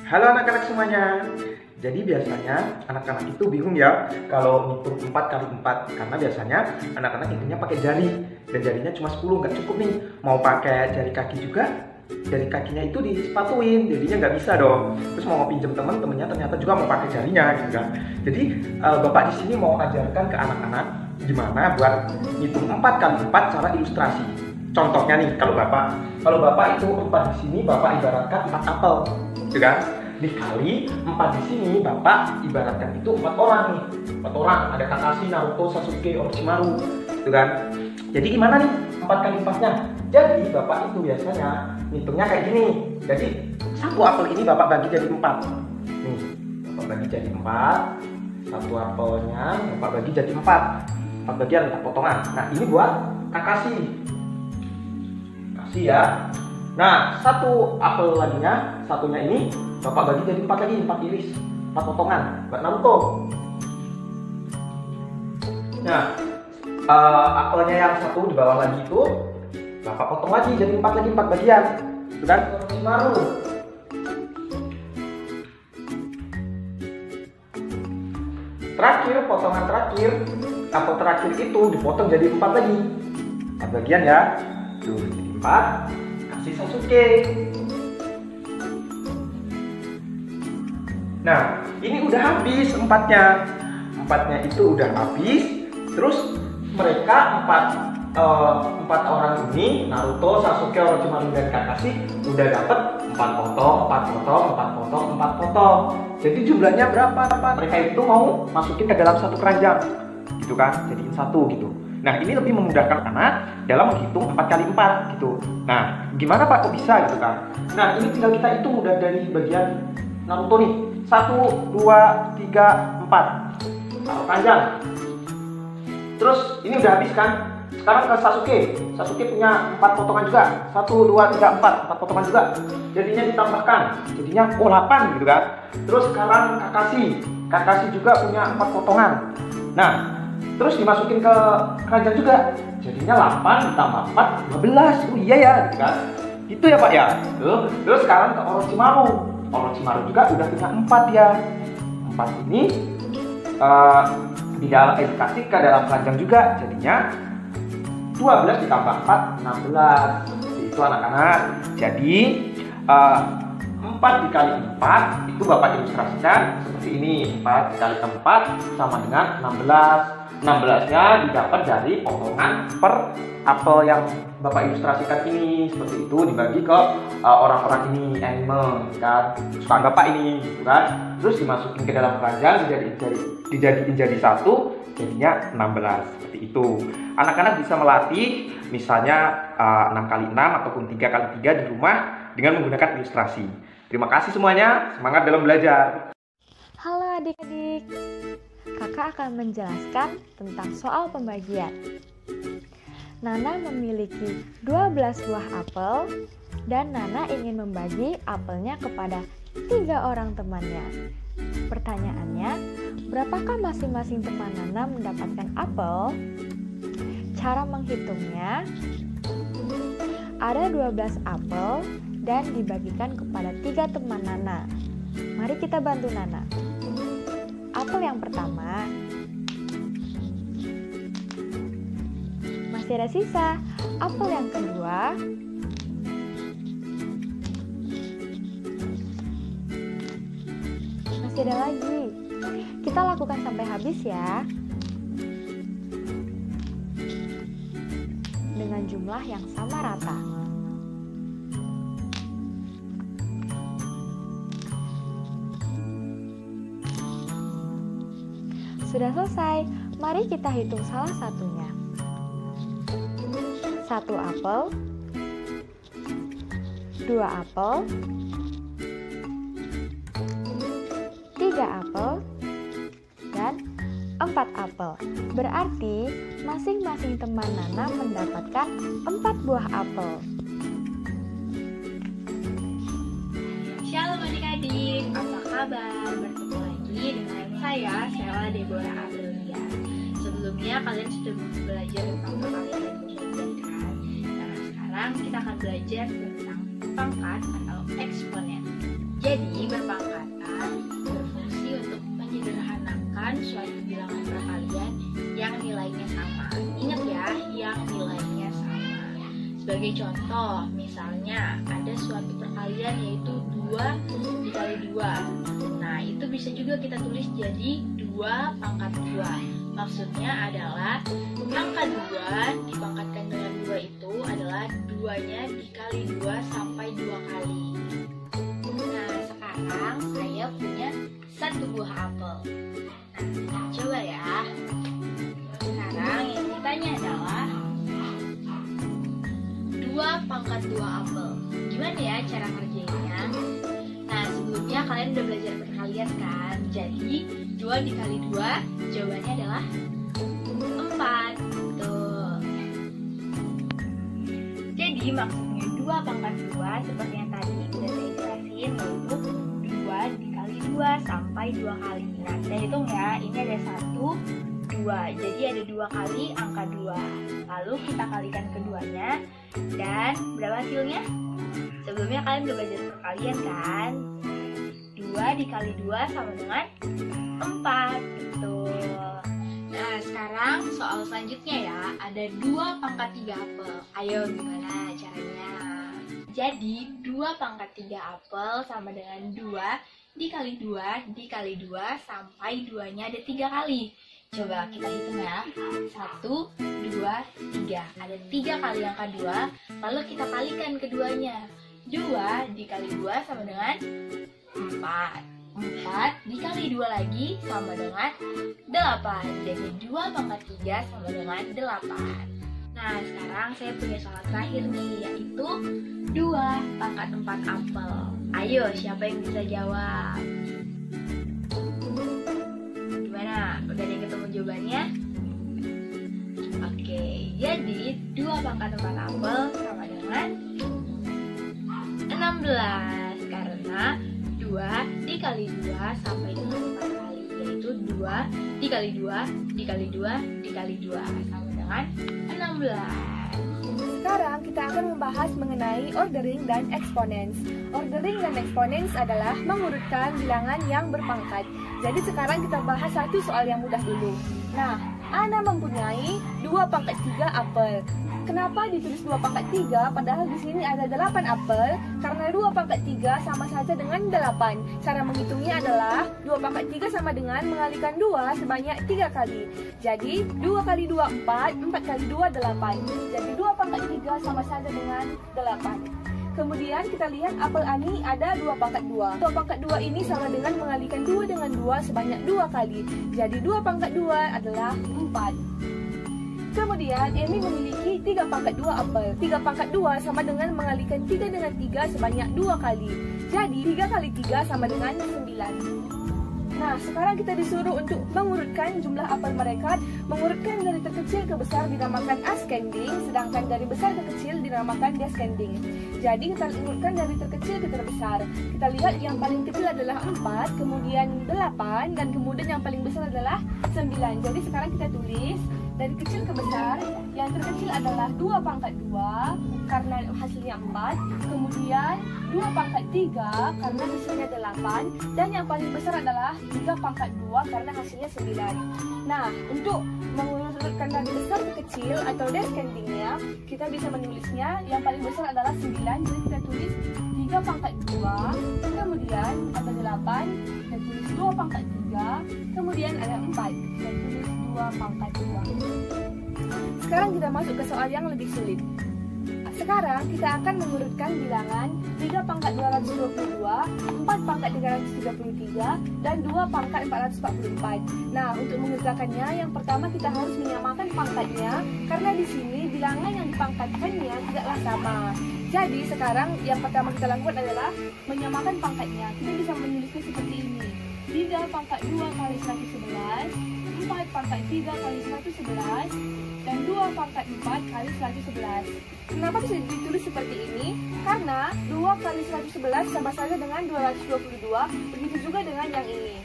Halo anak-anak semuanya. Jadi biasanya anak-anak itu bingung ya kalau ngitung 4 kali 4, karena biasanya anak-anak hitungnya pakai jari dan jarinya cuma 10, nggak cukup nih. Mau pakai jari kaki juga, jari kakinya itu disepatuin, jadinya nggak bisa dong. Terus mau pinjem temen-temennya ternyata juga mau pakai jarinya gitu kan. Jadi Bapak di sini mau ajarkan ke anak-anak gimana buat ngitung 4 kali 4 cara ilustrasi. Contohnya nih, kalau Bapak itu 4 di sini Bapak ibaratkan 4 apel, gitu kan? Dikali 4 di sini Bapak ibaratkan itu 4 orang nih. 4 orang, ada Kakashi, Naruto, Sasuke, Orochimaru, gitu kan? Jadi gimana nih 4 kali 4-nya? Jadi Bapak itu biasanya ngitungnya kayak gini. Jadi satu apel ini Bapak bagi jadi 4. Nih, Bapak bagi jadi 4. Satu apelnya Bapak bagi jadi 4. 4 bagian, 4 potongan. Nah, ini buat Kakashi. Kasih ya. Nah, satu apel laginya, satunya ini Bapak bagi jadi 4 lagi, 4 iris, 4 potongan buat Naruto. Nah, apelnya yang satu di bawah lagi itu Bapak potong lagi jadi 4 lagi, 4 bagian, itu kan Orochimaru. Terakhir, potongan terakhir, apel terakhir itu dipotong jadi 4 lagi, 4 bagian ya. Tuh, jadi 4, kasih Sasuke. Nah, ini udah habis empatnya itu udah habis. Terus mereka empat orang ini, Naruto, Sasuke, Orochimaru, dan Kakashi udah dapet 4 potong, 4 potong, 4 potong, 4 potong. Jadi jumlahnya berapa? Mereka itu mau masukin ke dalam satu keranjang, gitu kan? Jadiin satu gitu. Nah, ini lebih memudahkan anak dalam menghitung 4 kali 4 gitu. Nah, gimana Pak kok bisa gitu kan? Nah, ini tinggal kita hitung udah dari bagian Naruto nih. 1, 2, 3, 4. Taruh panjang. Terus ini udah habis kan? Sekarang ke Sasuke. Sasuke punya 4 potongan juga. 1, 2, 3, 4. 4 potongan juga. Jadinya ditambahkan. Jadinya 8 gitu kan? Terus sekarang Kakashi. Kakashi juga punya 4 potongan. Nah, terus dimasukin ke keranjang juga. Jadinya 8 ditambah 4, 15. Oh iya ya, gitu kan? Gitu ya Pak ya? Terus sekarang ke Orochimaru. Orochimaru juga udah punya 4 ya. 4 ini dikasih ke dalam keranjang juga. Jadinya 12 ditambah 4, 16. Itu anak-anak. Jadi 4 dikali 4 itu Bapak ilustrasikan seperti ini. 4 dikali 4 sama dengan 16. 16-nya didapat dari potongan per apel yang Bapak ilustrasikan ini. Seperti itu dibagi ke orang-orang ini, animal kan, kesukaan Bapak ini gitu kan. Terus dimasukin ke dalam keranjang, dijadiin jadi satu, jadinya 16. Seperti itu. Anak-anak bisa melatih misalnya 6 kali 6 ataupun 3 kali 3 di rumah dengan menggunakan ilustrasi. Terima kasih semuanya, semangat dalam belajar. Halo adik-adik, kakak akan menjelaskan tentang soal pembagian. Nana memiliki 12 buah apel dan Nana ingin membagi apelnya kepada 3 orang temannya. Pertanyaannya, berapakah masing-masing teman Nana mendapatkan apel? Cara menghitungnya, ada 12 apel dan dibagikan kepada 3 teman Nana. Mari kita bantu Nana. Apel yang pertama, masih ada sisa. Apel yang kedua, masih ada lagi. Kita lakukan sampai habis ya, dengan jumlah yang sama rata. Sudah selesai, mari kita hitung salah satunya. 1 apel, 2 apel, 3 apel, dan 4 apel. Berarti masing-masing teman Nana mendapatkan 4 buah apel. Shalom adik-adik, apa kabar? Bertemu lagi dengan saya, Sheila Deborah Aprilia. Sebelumnya kalian sudah belajar tentang perkalian dan pembagian kan? Nah, sekarang kita akan belajar tentang pangkat atau eksponen. Jadi berpangkatan berfungsi untuk menyederhanakan suatu bilangan perkalian yang nilainya sama. Ingat ya, yang nilainya sama. Sebagai contoh, misalnya ada suatu perkalian yaitu 2 dikali 2. Nah, itu bisa juga kita tulis jadi 2 pangkat 2. Maksudnya adalah angka 2 dipangkatkan dengan 2 itu adalah 2-nya dikali 2 sampai 2 kali. Nah, sekarang saya punya satu buah apel. Nah, coba ya. Sekarang yang ditanya adalah 2 pangkat 2 apel. Gimana ya cara ngerjainnya? Nah, sebelumnya kalian udah belajar perkalian kan? Jadi 2 dikali 2 jawabannya adalah 4. Tuh. Jadi maksudnya 2 pangkat 2 seperti yang tadi udah saya jelasin, yaitu 2 dikali 2 sampai 2 kali. Nah, kita hitung ya, ini ada 1, 2. Jadi ada 2 kali angka 2. Lalu kita kalikan keduanya, dan berapa hasilnya? Sebelumnya kalian udah belajar perkalian kan? 2 dikali 2 sama dengan 4. Betul. Nah, sekarang soal selanjutnya ya, ada 2 pangkat 3 apel. Ayo, gimana caranya? Jadi 2 pangkat 3 apel sama dengan 2 dikali 2 dikali 2 sampai 2-nya ada 3 kali. Coba kita hitung ya. 1, 2, 3. Ada 3 kali angka 2, lalu kita kalikan keduanya. 2 dikali 2 sama dengan 4. 4 dikali 2 lagi sama dengan 8. Jadi 2 pangkat 3 sama dengan 8. Nah, sekarang saya punya soal terakhir nih, yaitu 2 pangkat 4 apel. Ayo, siapa yang bisa jawab? Gimana? Udah ada yang ketemu jawabannya? Oke, jadi 2 pangkat 4 apel sama dengan 16. Karena 2 dikali 2 sampai dengan 4 kali, yaitu 2 dikali 2 dikali 2 dikali 2 sama dengan 16. Sekarang kita akan membahas mengenai ordering dan exponents. Ordering dan exponents adalah mengurutkan bilangan yang berpangkat. Jadi sekarang kita bahas satu soal yang mudah dulu. Nah, Ana mempunyai 2 pangkat 3 apel. Kenapa ditulis 2 pangkat 3 padahal di sini ada 8 apel? Karena 2 pangkat 3 sama saja dengan 8. Cara menghitungnya adalah 2 pangkat 3 sama dengan mengalikan 2 sebanyak 3 kali. Jadi 2 kali 2 4, 4 kali 2 8. Jadi 2 pangkat 3 sama saja dengan 8. Kemudian kita lihat apel Ani ada 2 pangkat 2. 2 pangkat 2 ini sama dengan mengalikan 2 dengan 2 sebanyak 2 kali. Jadi 2 pangkat 2 adalah 4. Kemudian Emi memiliki 3 pangkat 2 apel. 3 pangkat 2 sama dengan mengalikan 3 dengan 3 sebanyak 2 kali. Jadi 3 kali 3 sama dengan 9. Nah, sekarang kita disuruh untuk mengurutkan jumlah apel mereka. Mengurutkan dari terkecil ke besar dinamakan ascending, sedangkan dari besar ke kecil dinamakan descending. Jadi kita urutkan dari terkecil ke terbesar. Kita lihat yang paling kecil adalah 4, kemudian 8, dan kemudian yang paling besar adalah 9. Jadi sekarang kita tulis dari kecil ke besar. Yang terkecil adalah 2 pangkat 2 karena hasilnya 4, kemudian 2 pangkat 3 karena hasilnya 8, dan yang paling besar adalah 3 pangkat 2 karena hasilnya 9. Nah, untuk mengurutkan dari besar ke kecil atau descendingnya, kita bisa menulisnya yang paling besar adalah 9, jadi kita tulis 3 pangkat 2, kemudian ada 8, kita tulis 2 pangkat 3, kemudian ada 4, kita tulis 2 pangkat 2. Sekarang kita masuk ke soal yang lebih sulit. Sekarang kita akan mengurutkan bilangan 3 pangkat 222, 4 pangkat 333, dan 2 pangkat 444. Nah, untuk mengerjakannya, yang pertama kita harus menyamakan pangkatnya, karena di sini bilangan yang dipangkatkannya tidaklah sama. Jadi sekarang yang pertama kita lakukan adalah menyamakan pangkatnya. Kita bisa menulisnya seperti ini. 3 pangkat 2 kali 111, 4 pangkat 3 kali 111, dan 2 pangkat 4 kali 111. Kenapa bisa ditulis seperti ini? Karena 2 kali 111 sama saja dengan 222, begitu juga dengan yang ini.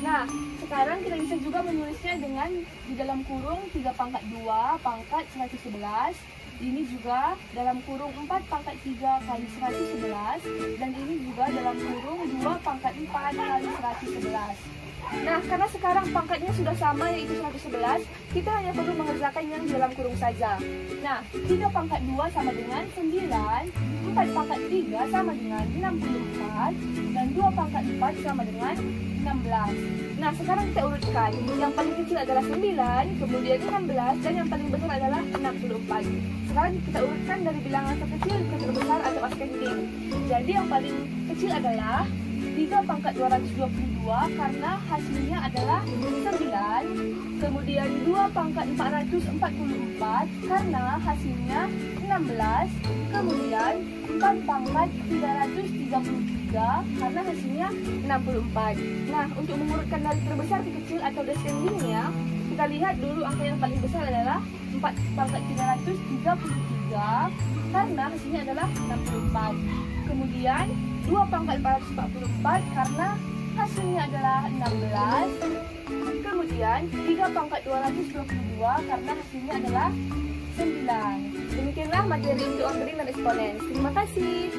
Nah, sekarang kita bisa juga menulisnya dengan di dalam kurung 3 pangkat 2 pangkat 111, ini juga dalam kurung 4 pangkat 3 kali 111, dan ini juga dalam kurung 2 pangkat 4 kali 111. Nah, karena sekarang pangkatnya sudah sama yaitu 111, kita hanya perlu mengerjakan yang di dalam kurung saja. Nah, 3 pangkat 2 sama dengan 9, 4 pangkat 3 sama dengan 64, dan 2 pangkat 4 sama dengan 16. Nah, sekarang kita urutkan. Yang paling kecil adalah 9, kemudian 16, dan yang paling besar adalah 64. Sekarang kita urutkan dari bilangan terkecil ke terbesar atau ascending. Jadi yang paling kecil adalah 3 pangkat 222 karena hasilnya adalah 9, kemudian 2 pangkat 444 karena hasilnya 16, kemudian 4 pangkat 333 karena hasilnya 64. Nah, untuk mengurutkan dari terbesar ke kecil atau descendingnya, kita lihat dulu angka yang paling besar adalah 4 pangkat 333 karena hasilnya adalah 64. Kemudian 2 pangkat 444 karena hasilnya adalah 16. Kemudian 3 pangkat 222 karena hasilnya adalah 9. Demikianlah materi untuk ordering dan eksponen. Terima kasih.